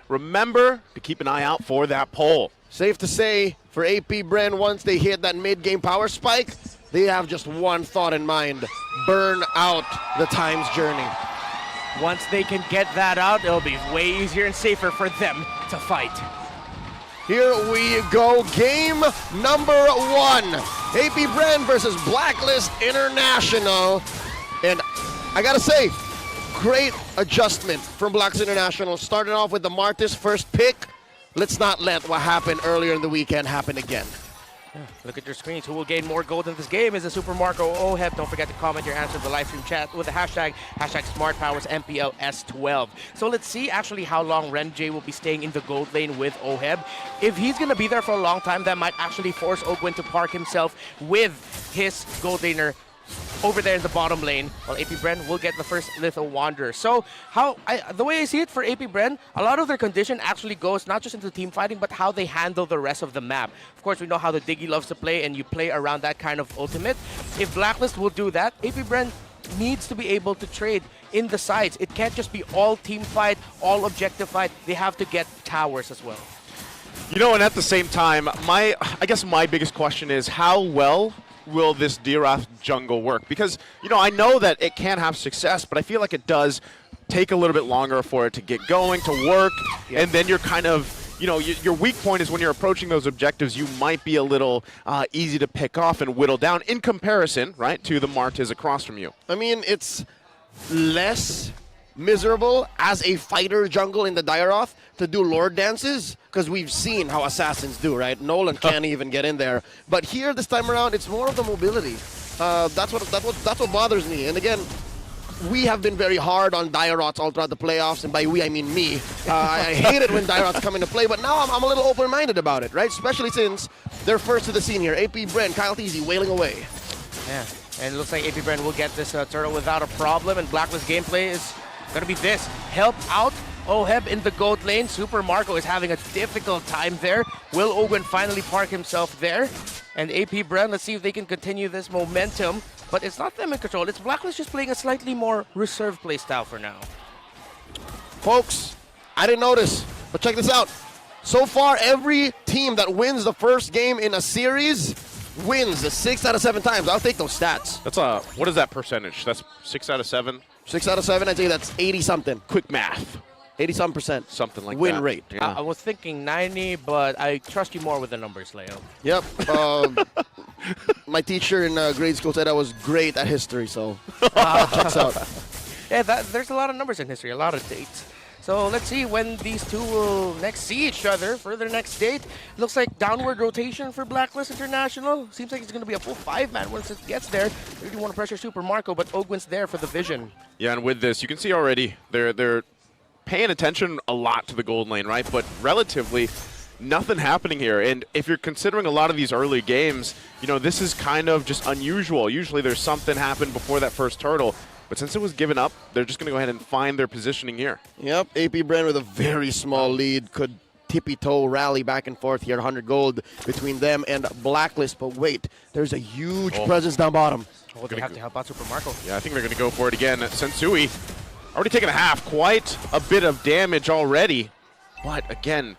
remember to keep an eye out for that poll. Safe to say, for AP BREN, once they hit that mid-game power spike, they have just one thought in mind: burn out the Times journey. Once they can get that out, it'll be way easier and safer for them to fight. Here we go, game number 1. AP BREN versus Blacklist International. And I gotta say, great adjustment from Blacklist International. Starting off with the Martis first pick. Let's not let what happened earlier in the weekend happen again. Look at your screens. Who will gain more gold in this game is the Super Marco OHEB. Don't forget to comment your answer to the live stream chat with the hashtag SmartPowers MPL S12. So let's see actually how long RenJ will be staying in the gold lane with OHEB. If he's going to be there for a long time, that might actually force Ogwin to park himself with his gold laner over there in the bottom lane, while AP BREN will get the first Little Wanderer. So the way I see it for AP BREN, a lot of their condition actually goes not just into team fighting, but how they handle the rest of the map. Of course, we know how the Diggy loves to play, and you play around that kind of ultimate. If Blacklist will do that, AP BREN needs to be able to trade in the sides. It can't just be all team fight, all objective fight. They have to get towers as well. You know, and at the same time, I guess my biggest question is how well will this Dirath jungle work? Because, you know, I know that it can have success, but I feel like it does take a little bit longer for it to get going, to work, and then you're kind of, you know, your weak point is when you're approaching those objectives, you might be a little easy to pick off and whittle down in comparison, right, to the Martis across from you. I mean, it's less miserable as a fighter jungle in the Dirath to do Lord dances, because we've seen how assassins do, right? Nolan can't even get in there. But here, this time around, it's more of the mobility. That's what bothers me. And again, we have been very hard on Diraths all throughout the playoffs, and by we, I mean me. I hate it when Diraths come into play, but now I'm a little open-minded about it, right? Especially since they're first to the scene here. AP BREN, Kyle Teasy wailing away. Yeah, and it looks like AP BREN will get this turtle without a problem, and Blacklist gameplay is going to be this. Help out OHEB in the gold lane. Super Marco is having a difficult time there. Will Ogwin finally park himself there? And AP BREN, let's see if they can continue this momentum. But it's not them in control. It's Blacklist just playing a slightly more reserved play style for now. Folks, I didn't notice, but check this out. So far, every team that wins the first game in a series wins 6 out of 7 times. I'll take those stats. That's what is that percentage? That's 6 out of 7? 6 out of 7, I'd say that's 80-something. Quick math. 80-some%. Something like win that. rate. Yeah. I was thinking 90, but I trust you more with the numbers, Leo. Yep. My teacher in grade school said I was great at history, so checks out. Yeah, there's a lot of numbers in history, a lot of dates. So let's see when these two will next see each other for their next date. Looks like downward rotation for Blacklist International. Seems like it's going to be a full 5-man once it gets there. They really want to pressure Super Marco, but Ogwin's there for the vision. Yeah, and with this, you can see already they're paying attention a lot to the gold lane, right? But relatively, nothing happening here. And if you're considering a lot of these early games, you know, this is kind of just unusual. Usually there's something happen before that first turtle. But since it was given up, they're just going to go ahead and find their positioning here. Yep, AP BREN with a very small lead could tippy-toe rally back and forth here, 100 gold between them and Blacklist. But wait, there's a huge presence down bottom. Oh, they have to help out Super Marco. Yeah, I think they're going to go for it again. Sensui already taken a half, quite a bit of damage already. But again,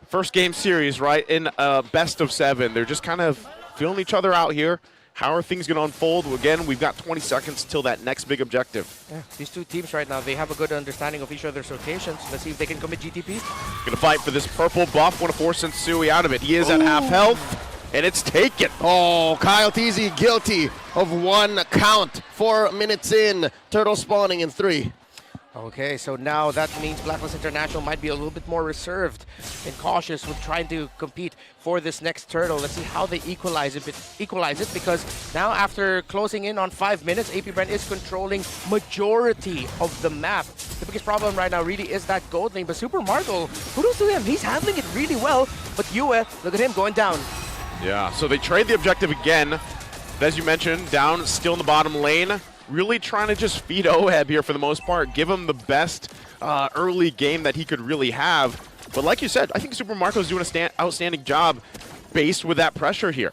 first game series, right, in a best of 7. They're just kind of feeling each other out here. How are things going to unfold? Well, again, we've got 20 seconds till that next big objective. Yeah, these two teams right now, they have a good understanding of each other's rotations. Let's see if they can commit GTP. Going to fight for this purple buff. Want to force Sensui out of it. He is at half health, and it's taken. Oh, Kyle Teasy guilty of 1 count. 4 minutes in. Turtle spawning in 3. Okay, so now that means Blacklist International might be a little bit more reserved and cautious with trying to compete for this next turtle. Let's see how they equalize it because now after closing in on 5 minutes, AP BREN is controlling majority of the map. The biggest problem right now really is that gold lane, but Super Marco, kudos to him, he's handling it really well. But Yue, look at him going down. Yeah, so they trade the objective again. As you mentioned, down still in the bottom lane. Really trying to just feed OHEB here for the most part, give him the best early game that he could really have. But like you said, I think Super Marco's doing an outstanding job based with that pressure here.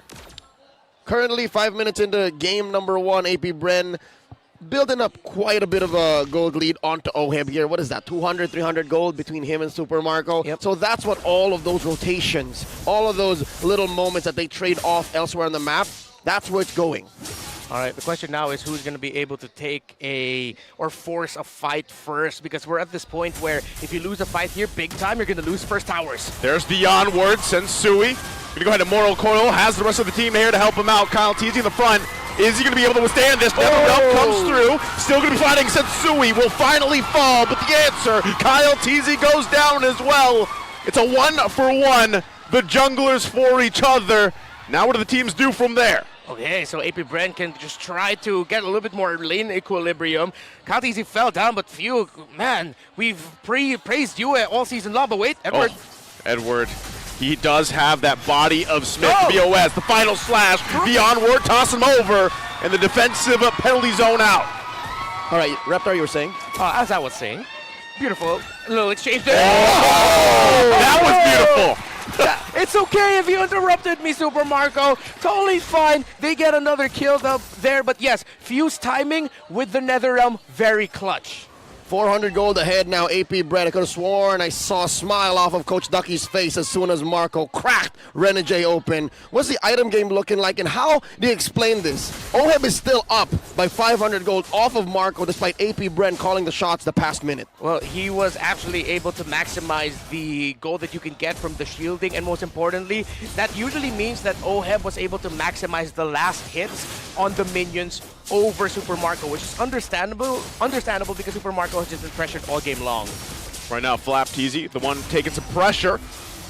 Currently 5 minutes into game number 1, AP BREN building up quite a bit of a gold lead onto OHEB here. What is that, 200, 300 gold between him and Super Marco? Yep. So that's what all of those rotations, all of those little moments that they trade off elsewhere on the map, that's where it's going. All right, the question now is who's going to be able to take or force a fight first, because we're at this point where if you lose a fight here big time, you're going to lose first towers. There's the onward, Sensui. Gonna go ahead and Moral Coil, has the rest of the team here to help him out. Kyle TZ in the front. Is he gonna be able to withstand this? Never Up comes through. Still gonna be fighting. Sensui will finally fall, but the answer, Kyle TZ goes down as well. It's a 1-for-1. The junglers for each other. Now what do the teams do from there? Okay, so AP BREN can just try to get a little bit more lane equilibrium. Kyle TZ fell down, but phew, man, we've praised you all season long, but wait, Edward. Edward. He does have that body of Smith BOS. The final slash, the onward, toss him over, and the defensive penalty zone out. All right, Reptar, you were saying? As I was saying, beautiful little exchange there. That was beautiful. It's okay if you interrupted me, Super Marco. Totally fine. They get another kill there, but yes, Fuse timing with the Netherrealm, very clutch. 400 gold ahead now, AP BREN. I could have sworn I saw a smile off of Coach Ducky's face as soon as Marco cracked Renegade open. What's the item game looking like, and how do you explain this? OHEB is still up by 500 gold off of Marco despite AP BREN calling the shots the past minute. Well, he was actually able to maximize the gold that you can get from the shielding, and most importantly, that usually means that OHEB was able to maximize the last hits on the minions over Super Marco, which is understandable because Super Marco has just been pressured all game long. Right now, Flap TZ, the one taking some pressure.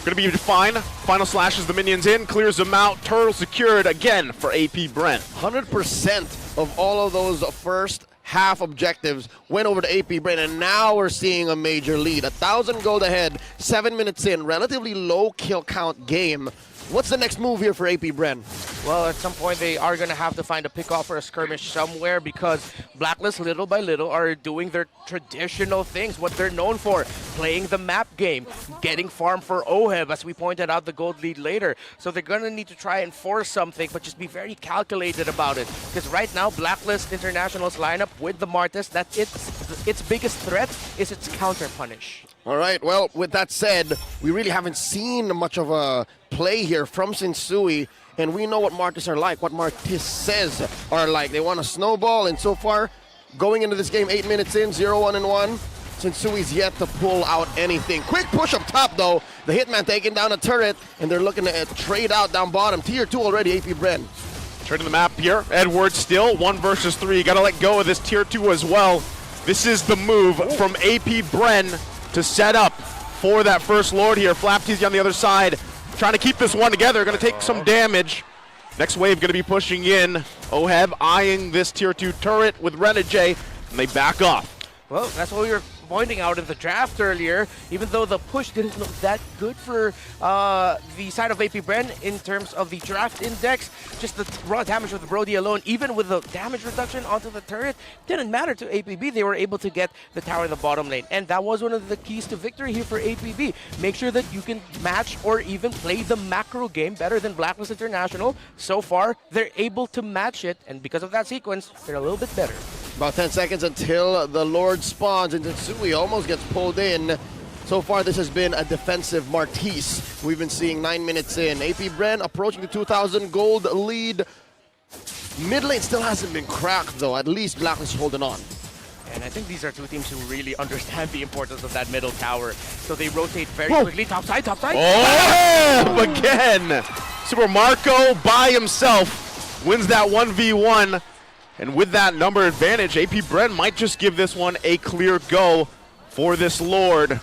Gonna be fine. Final slashes the minions in, clears them out. Turtle secured again for AP BREN. 100% of all of those first half objectives went over to AP BREN, and now we're seeing a major lead. 1,000 gold ahead, 7 minutes in, relatively low kill count game. What's the next move here for AP BREN? Well, at some point they are going to have to find a pick-off or a skirmish somewhere, because BLACKLIST little by little are doing their traditional things, what they're known for, playing the map game, getting farm for OHEB, as we pointed out the gold lead later. So they're going to need to try and force something, but just be very calculated about it. Because right now, BLACKLIST International's lineup with the Martis, that its biggest threat is its counter-punish. All right, well, with that said, we really haven't seen much of a play here from Sensui, and we know what Martis are like, what Martis says are like. They want to snowball, and so far, going into this game 8 minutes in, 0-1-1, Sensui's yet to pull out anything. Quick push up top, though. The Hitman taking down a turret, and they're looking to trade out down bottom. Tier 2 already, AP BREN. Trading the map here. Edward still 1 versus 3. Got to let go of this tier 2 as well. This is the move from AP BREN to set up for that first Lord here. Flap TZ on the other side, trying to keep this one together. Going to take some damage. Next wave going to be pushing in. OHEB eyeing this tier 2 turret with Renegade, and they back off. Well, that's what we were pointing out in the draft earlier. Even though the push didn't look that good for the side of AP BREN in terms of the draft index, just the raw damage of the Brody alone, even with the damage reduction onto the turret, didn't matter to APB. They were able to get the tower in the bottom lane. And that was one of the keys to victory here for APB. Make sure that you can match or even play the macro game better than BLACKLIST International. So far, they're able to match it, and because of that sequence, they're a little bit better. About 10 seconds until the Lord spawns, and Sensui almost gets pulled in. So far, this has been a defensive Martis. We've been seeing 9 minutes in. AP BREN approaching the 2,000 gold lead. Mid lane still hasn't been cracked, though. At least BLACKLIST is holding on. And I think these are two teams who really understand the importance of that middle tower. So they rotate very quickly. Top side, top side. Oh, again. Super Marco by himself wins that 1v1. And with that number advantage, AP BREN might just give this one a clear go for this Lord.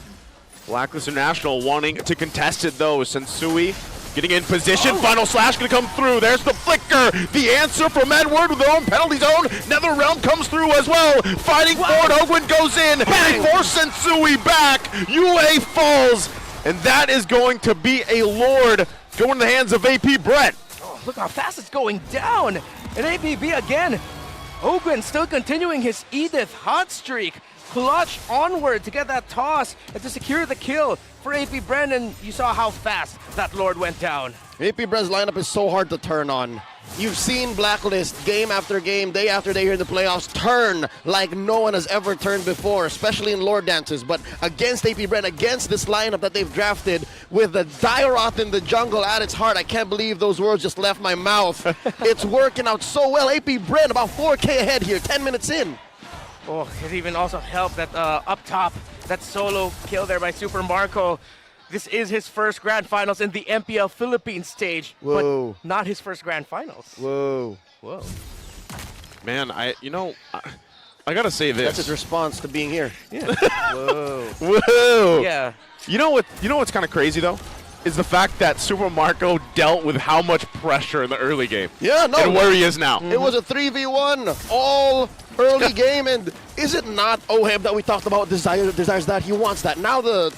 BLACKLIST International wanting to contest it, though. Sensui getting in position. Final slash going to come through. There's the flicker. The answer from Edward with their own penalty zone. Netherrealm comes through as well. Fighting forward. Ogwin goes in. They force Sensui back. UA falls. And that is going to be a Lord going in the hands of AP BREN. Oh, look how fast it's going down. And APB again. Ogwin still continuing his Edith hot streak. Clutch onward to get that toss and to secure the kill for AP BREN, and you saw how fast that Lord went down. AP BREN's lineup is so hard to turn on. You've seen Blacklist game after game, day after day here in the playoffs turn like no one has ever turned before, especially in Lord Dances. But against AP BREN, against this lineup that they've drafted with the Dairoth in the jungle at its heart, I can't believe those words just left my mouth. It's working out so well. AP BREN about 4K ahead here, 10 minutes in. Oh, it even also helped that up top, that solo kill there by Super Marco. This is his first Grand Finals in the MPL Philippines stage, Whoa. but not his first Grand Finals. Whoa. Whoa. Man, I gotta say this. That's his response to being here. Yeah. Whoa. Whoa. Yeah. You know what's kind of crazy though? Is the fact that Super Marco dealt with how much pressure in the early game. Yeah, no. And where he is now. It was a 3v1 all early game, and is it not Oheb that we talked about desires that? He wants that. Now the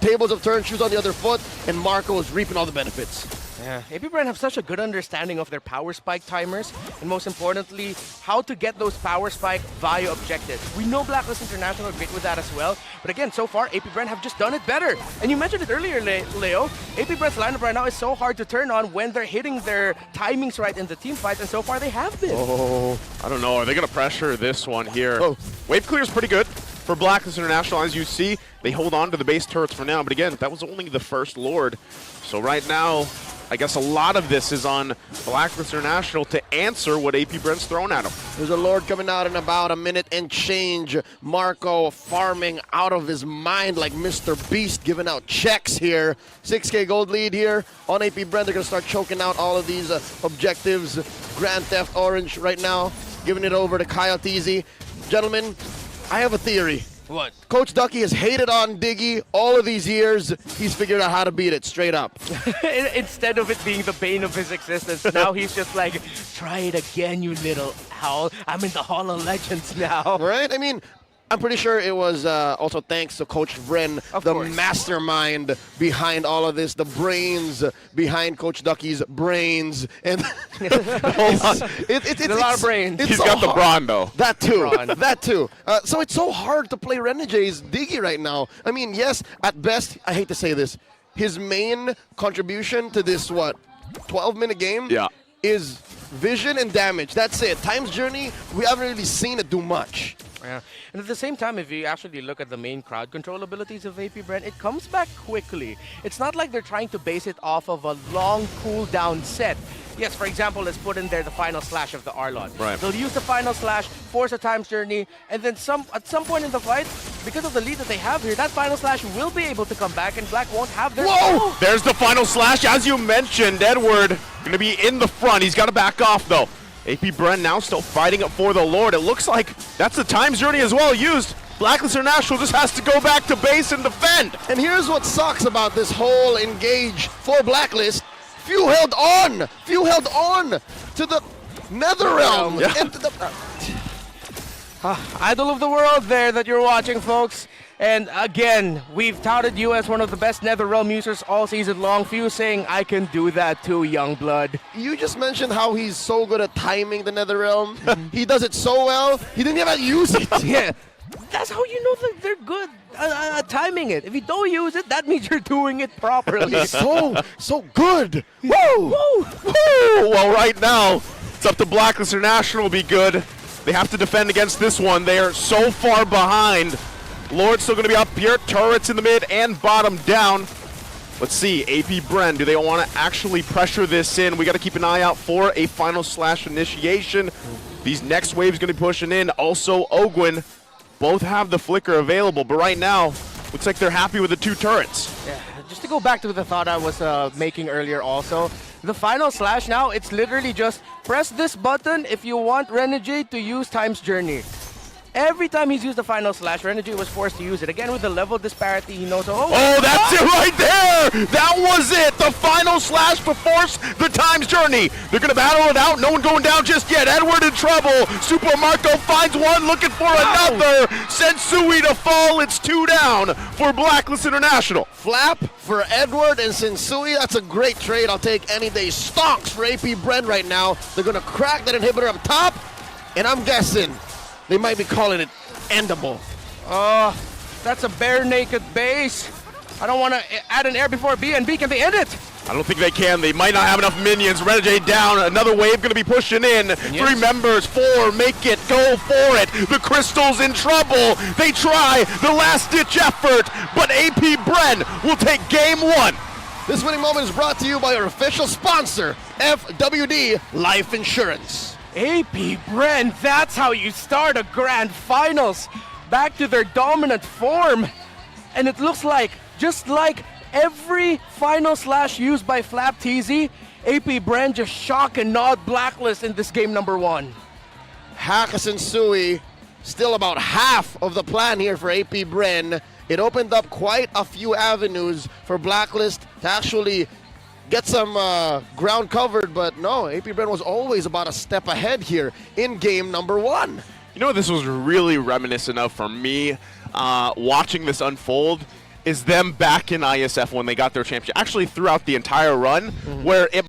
tables have turned, shoes on the other foot, and Marco is reaping all the benefits. Yeah, AP BREN have such a good understanding of their power spike timers, and most importantly, how to get those power spike via objectives. We know Blacklist International are great with that as well, but again, so far, AP BREN have just done it better. And you mentioned it earlier, Leo, AP BREN's lineup right now is so hard to turn on when they're hitting their timings right in the team fights, and so far they have been. Oh, I don't know. Are they going to pressure this one here? Oh. Wave clear is pretty good for Blacklist International. As you see, they hold on to the base turrets for now, but again, that was only the first Lord. So right now, I guess a lot of this is on Blacklist International to answer what AP BREN's thrown at them. There's a Lord coming out in about a minute and change. Marco farming out of his mind like Mr. Beast, giving out checks here. 6K gold lead here on AP BREN. They're going to start choking out all of these objectives. Grand Theft Orange right now, giving it over to Kyle Teasy. Gentlemen, I have a theory. What? Coach Ducky has hated on Diggy all of these years. He's figured out how to beat it straight up. Instead of it being the bane of his existence, now he's just like, try it again, you little owl. I'm in the Hall of Legends now. Right? I mean, I'm pretty sure it was also thanks to Coach BREN, the course. mastermind behind all of this, the brains behind Coach Ducky's brains. And Hold on. it's a lot of brains. it's He's so got the hard. brawn, though. That too. Brawn. That too. So it's so hard to play Renegades Diggy right now. I mean, yes, at best, I hate to say this, his main contribution to this, 12-minute game Yeah. is vision and damage. That's it. Time's Journey, we haven't really seen it do much. Yeah. And at the same time, if you actually look at the main crowd control abilities of AP BREN, it comes back quickly. It's not like they're trying to base it off of a long cooldown set. Yes, for example, let's put in there the final slash of the Arlon. Right. They'll use the final slash, force a time's journey, and then at some point in the fight, because of the lead that they have here, that final slash will be able to come back, and Black won't have their... Whoa! There's the final slash. As you mentioned, Edward going to be in the front. He's got to back off, though. AP BREN now still fighting it for the Lord. It looks like that's the time's journey as well used. Blacklist International just has to go back to base and defend. And here's what sucks about this whole engage for Blacklist. Few held on to the Netherrealm. Yeah. And to the, Idol of the world there that you're watching, folks. And again, we've touted you as one of the best Netherrealm users all season long. Few saying, I can do that too, young blood. you just mentioned how he's so good at timing the Netherrealm. He does it so well, he didn't even use it. Yeah, that's how you know that they're good at timing it. If you don't use it, that means you're doing it properly. He's so good. Woo! Woo! Woo! Well, right now, it's up to Blacklist International to be good. They have to defend against this one. They are so far behind. Lord's still going to be up here. Turrets in the mid and bottom down. Let's see, AP BREN, do they want to actually pressure this in? We got to keep an eye out for a final slash initiation. These next waves going to be pushing in. Also, Ogwin, both have the flicker available, but right now, looks like they're happy with the two turrets. Yeah, just to go back to the thought I was making earlier also, the final slash now, it's literally just press this button if you want Renegade to use Time's Journey. Every time he's used the final slash, Renegade was forced to use it. Again, with the level disparity, he knows, Oh, that's it right there! That was it! The final slash to force the time's journey. They're going to battle it out. No one going down just yet. Edward in trouble. Super Marco finds one, looking for another. Sensui to fall. It's 2 down for Blacklist International. Flap for Edward and Sensui. That's a great trade. I'll take any day. Stonks for AP BREN right now. They're going to crack that inhibitor up top, and I'm guessing they might be calling it endable. that's a bare naked base. I don't want to add an air before B, and B, can they end it? I don't think they can. They might not have enough minions. Renegade down. Another wave going to be pushing in. Minions. 3 members, 4. Make it. Go for it. The Crystal's in trouble. They try the last-ditch effort, but AP BREN will take game 1. This winning moment is brought to you by our official sponsor, FWD Life Insurance. AP BREN, that's how you start a grand finals. Back to their dominant form. And it looks like, just like every final slash used by Flap TZ, AP BREN just shock and nod Blacklist in this game number 1. Hakas and Sui, still about half of the plan here for AP BREN. It opened up quite a few avenues for Blacklist to actually get some ground covered, but no, AP BREN was always about a step ahead here in game number 1. You know what this was really reminiscent of for me watching this unfold is them back in ISF when they got their championship. Actually, throughout the entire run, where it